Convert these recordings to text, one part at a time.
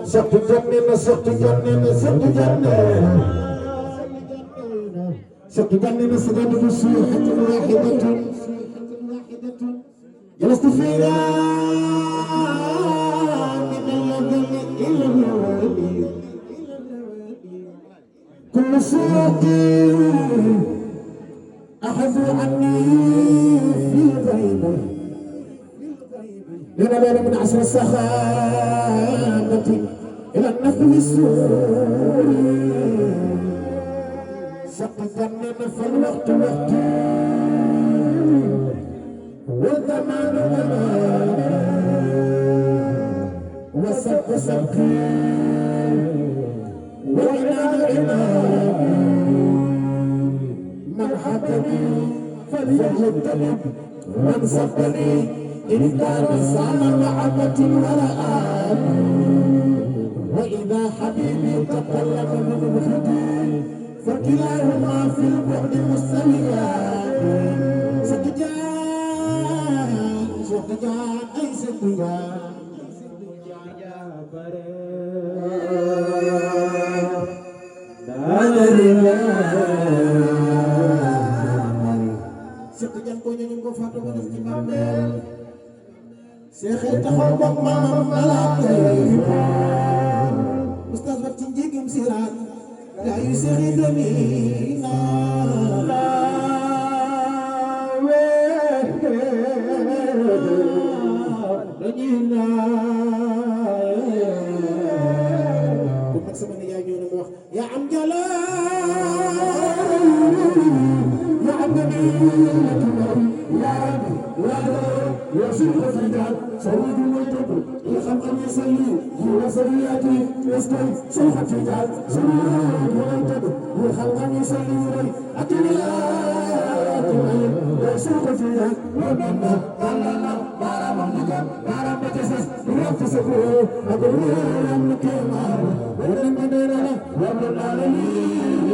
Saktu janne saktu janne saktu janne saktu janne sagadu nasihatun wahidatun jalastu fiha min al-ladhi ila al-ladhi kullu shay'in ahadu anni fi ghaibi لنا بين من عصر السخانة إلى النفل السور سقطنا فالوقت وقت والزمان زمان والسبق سبق والعنان عنان من حبني فليجتنب من صبني إن كان صعب محبة ورآب وإذا حبيبي تقلب من الهدي فكلاهما في البعد مستويان ستجان ستجان أي ستجان ستجان كوني نكو فاتو من الجمال Seexee taxaw bokk maamam malaaka yi Oustaz wat ci njégim siraat gaa yu seexee demi naawe dañuy naawe ku mag sama ne yaa ñëw na mu wax yaa am jalaal yaa am gani yaa يرسل الفداء سويد ويتب يخلق يصلي وصلياتي يسكن سوف الفداء سويد ويتب يخلق يصلي أتريات يرسل الفداء ومنا قلنا بارم النجم بارم بتسس ينفسكو أقول المكيمار ورم ديرنا ومن العالمين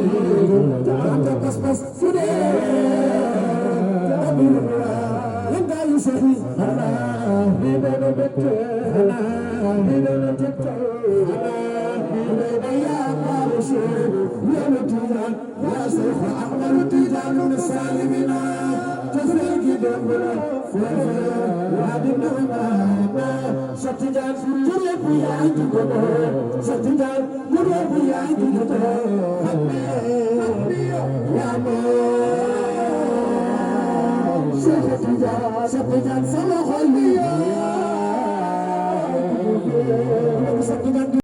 تعالى قصبص فداء سهي أنا بدنا بتر أنا بدنا تتر أنا بدنا يا مارشين يا متجان يا شيخ أحمد تجان من السالمين تفرق دمنا فرق وعدنا ما ستجان تريب يا جدنا ستجان تريب يا جدنا يا ما Septijan sama khaliya